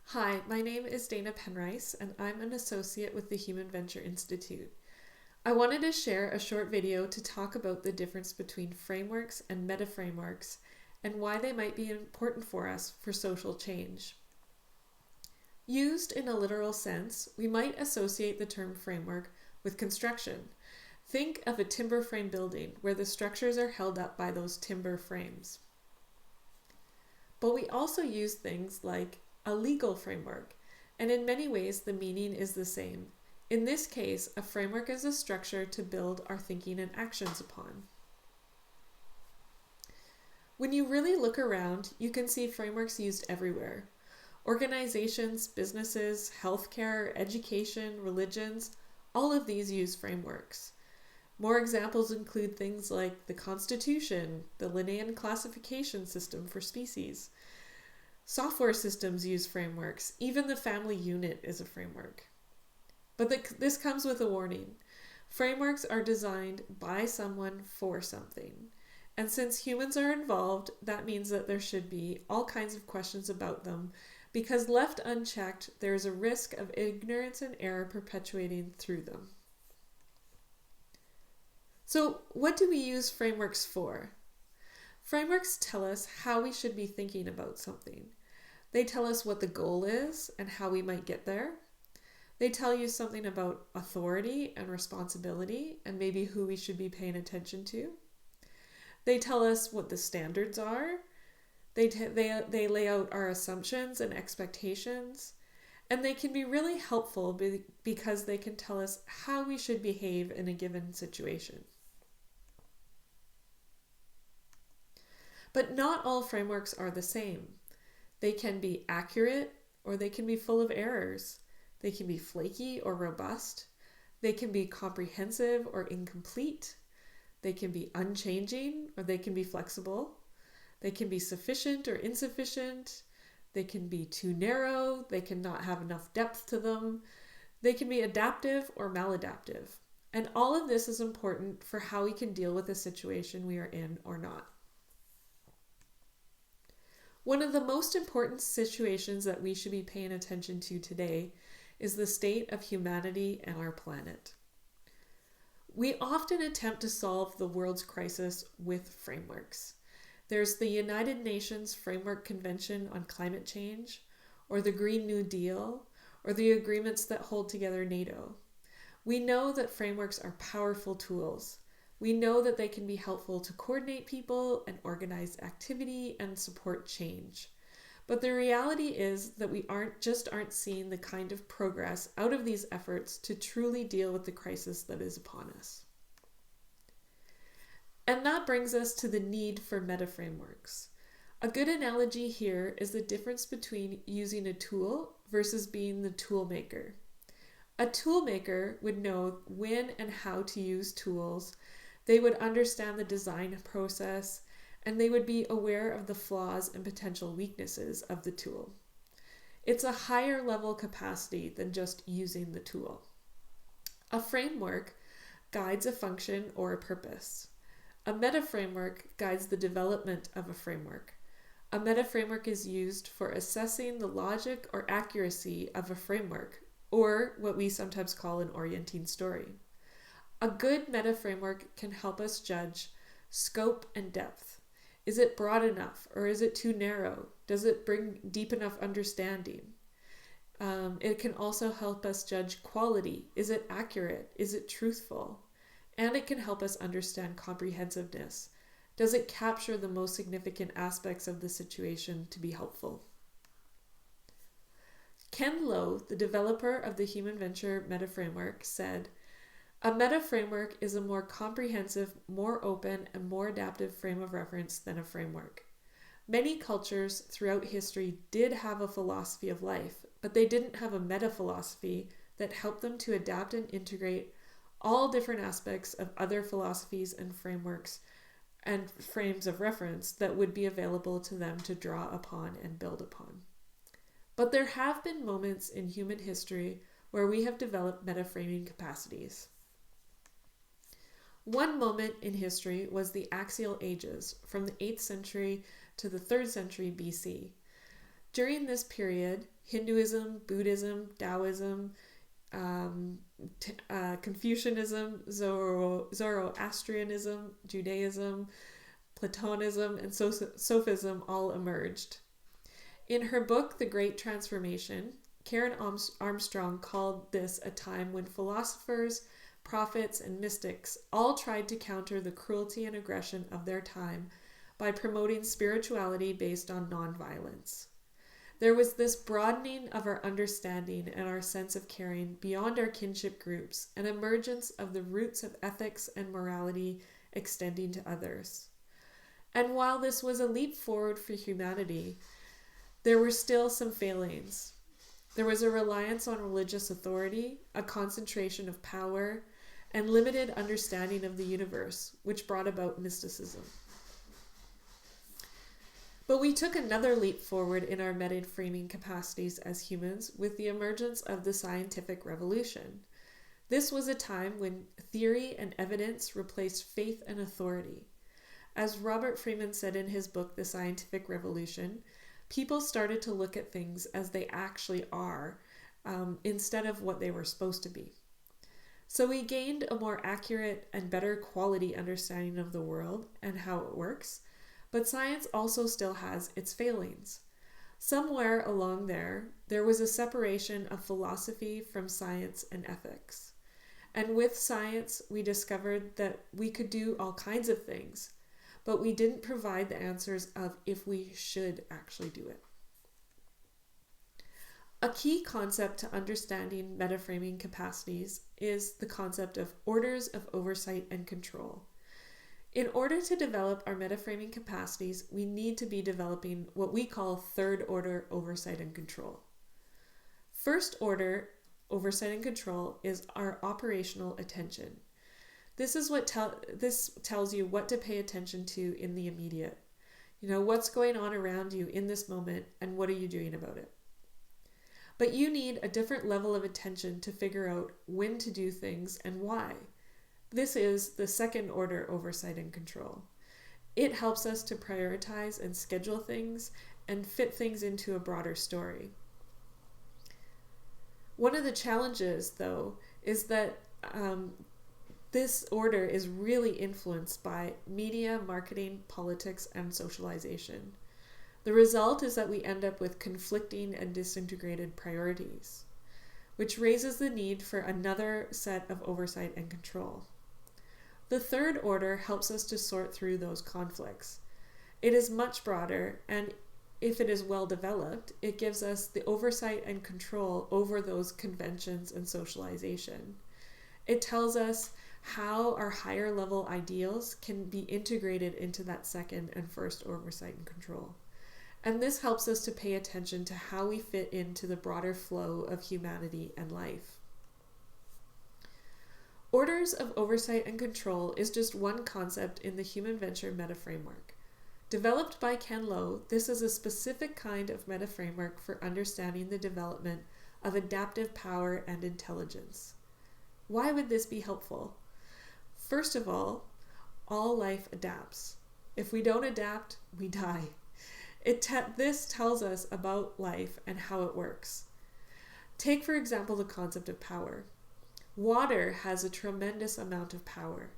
Hi, my name is Dana Penrice, and I'm an associate with the Human Venture Institute. I wanted to share a short video to talk about the difference between frameworks and metaframeworks and why they might be important for us for social change. Used in a literal sense, we might associate the term framework with construction. Think of a timber frame building where the structures are held up by those timber frames. But we also use things like a legal framework, and in many ways the meaning is the same. In this case, a framework is a structure to build our thinking and actions upon. When you really look around, you can see frameworks used everywhere. Organizations, businesses, healthcare, education, religions, all of these use frameworks. More examples include things like the Constitution, the Linnaean classification system for species. Software systems use frameworks. Even the family unit is a framework. But this comes with a warning. Frameworks are designed by someone for something. And since humans are involved, that means that there should be all kinds of questions about them, because left unchecked, there is a risk of ignorance and error perpetuating through them. So, what do we use frameworks for? Frameworks tell us how we should be thinking about something. They tell us what the goal is and how we might get there. They tell you something about authority and responsibility and maybe who we should be paying attention to. They tell us what the standards are. They lay out our assumptions and expectations. And they can be really helpful because they can tell us how we should behave in a given situation. But not all frameworks are the same. They can be accurate or they can be full of errors. They can be flaky or robust. They can be comprehensive or incomplete. They can be unchanging or they can be flexible. They can be sufficient or insufficient. They can be too narrow. They can not have enough depth to them. They can be adaptive or maladaptive. And all of this is important for how we can deal with the situation we are in or not. One of the most important situations that we should be paying attention to today is the state of humanity and our planet. We often attempt to solve the world's crisis with frameworks. There's the United Nations Framework Convention on Climate Change, or the Green New Deal, or the agreements that hold together NATO. We know that frameworks are powerful tools. We know that they can be helpful to coordinate people and organize activity and support change. But the reality is that we aren't seeing the kind of progress out of these efforts to truly deal with the crisis that is upon us. And that brings us to the need for metaframeworks. A good analogy here is the difference between using a tool versus being the tool maker. A tool maker would know when and how to use tools. They would understand the design process, and they would be aware of the flaws and potential weaknesses of the tool. It's a higher level capacity than just using the tool. A framework guides a function or a purpose. A metaframework guides the development of a framework. A metaframework is used for assessing the logic or accuracy of a framework, or what we sometimes call an orienting story. A good metaframework can help us judge scope and depth. Is it broad enough or is it too narrow? Does it bring deep enough understanding? It can also help us judge quality. Is it accurate? Is it truthful? And it can help us understand comprehensiveness. Does it capture the most significant aspects of the situation to be helpful? Ken Lowe, the developer of the Human Venture Metaframework, said, "A metaframework is a more comprehensive, more open, and more adaptive frame of reference than a framework. Many cultures throughout history did have a philosophy of life, but they didn't have a meta-philosophy that helped them to adapt and integrate all different aspects of other philosophies and frameworks and frames of reference that would be available to them to draw upon and build upon. But there have been moments in human history where we have developed metaframing capacities. One moment in history was the Axial Ages, from the 8th century to the 3rd century BC. During this period, Hinduism, Buddhism, Taoism, Confucianism, Zoroastrianism, Judaism, Platonism, and Sophism all emerged. In her book, The Great Transformation, Karen Armstrong called this a time when philosophers, prophets, and mystics all tried to counter the cruelty and aggression of their time by promoting spirituality based on nonviolence. There was this broadening of our understanding and our sense of caring beyond our kinship groups, an emergence of the roots of ethics and morality extending to others. And while this was a leap forward for humanity, there were still some failings. There was a reliance on religious authority, a concentration of power, and limited understanding of the universe, which brought about mysticism. But we took another leap forward in our metaframing capacities as humans with the emergence of the scientific revolution. This was a time when theory and evidence replaced faith and authority. As Robert Freeman said in his book, The Scientific Revolution, people started to look at things as they actually are, instead of what they were supposed to be. So we gained a more accurate and better quality understanding of the world and how it works, but science also still has its failings. Somewhere along there was a separation of philosophy from science and ethics. And with science, we discovered that we could do all kinds of things, but we didn't provide the answers of if we should actually do it. A key concept to understanding metaframing capacities is the concept of orders of oversight and control. In order to develop our metaframing capacities, we need to be developing what we call third order oversight and control. First order oversight and control is our operational attention. This is this tells you what to pay attention to in the immediate. What's going on around you in this moment and what are you doing about it? But you need a different level of attention to figure out when to do things and why. This is the second order oversight and control. It helps us to prioritize and schedule things and fit things into a broader story. One of the challenges, though, is that this order is really influenced by media, marketing, politics, and socialization. The result is that we end up with conflicting and disintegrated priorities, which raises the need for another set of oversight and control. The third order helps us to sort through those conflicts. It is much broader, and if it is well developed, it gives us the oversight and control over those conventions and socialization. It tells us how our higher level ideals can be integrated into that second and first oversight and control. And this helps us to pay attention to how we fit into the broader flow of humanity and life. Orders of oversight and control is just one concept in the Human Venture Metaframework. Developed by Ken Lowe, this is a specific kind of metaframework for understanding the development of adaptive power and intelligence. Why would this be helpful? First of all life adapts. If we don't adapt, we die. This tells us about life and how it works. Take, for example, the concept of power. Water has a tremendous amount of power.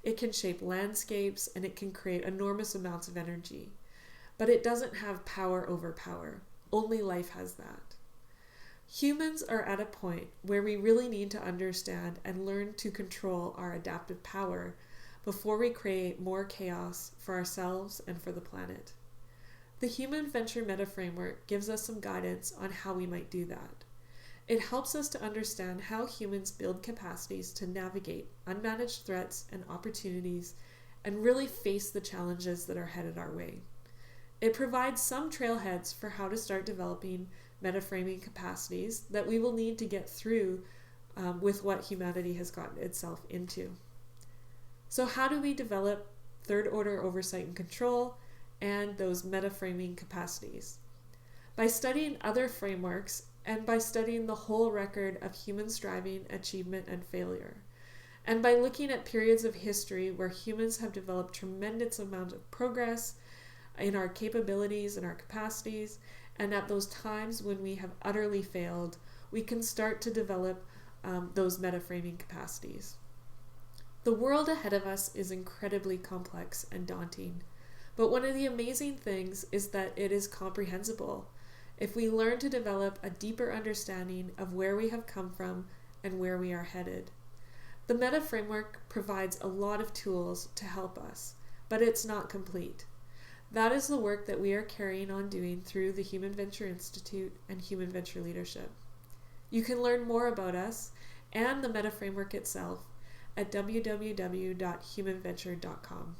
It can shape landscapes and it can create enormous amounts of energy. But it doesn't have power over power. Only life has that. Humans are at a point where we really need to understand and learn to control our adaptive power before we create more chaos for ourselves and for the planet. The Human Venture Metaframework gives us some guidance on how we might do that. It helps us to understand how humans build capacities to navigate unmanaged threats and opportunities and really face the challenges that are headed our way. It provides some trailheads for how to start developing metaframing capacities that we will need to get through with what humanity has gotten itself into. So how do we develop third order oversight and control and those metaframing capacities? By studying other frameworks and by studying the whole record of human striving, achievement, and failure. And by looking at periods of history where humans have developed tremendous amount of progress in our capabilities and our capacities, And at those times when we have utterly failed, we can start to develop those metaframing capacities. The world ahead of us is incredibly complex and daunting, but one of the amazing things is that it is comprehensible if we learn to develop a deeper understanding of where we have come from and where we are headed. The Meta Framework provides a lot of tools to help us, but it's not complete. That is the work that we are carrying on doing through the Human Venture Institute and Human Venture Leadership. You can learn more about us and the Meta Framework itself at www.humanventure.com.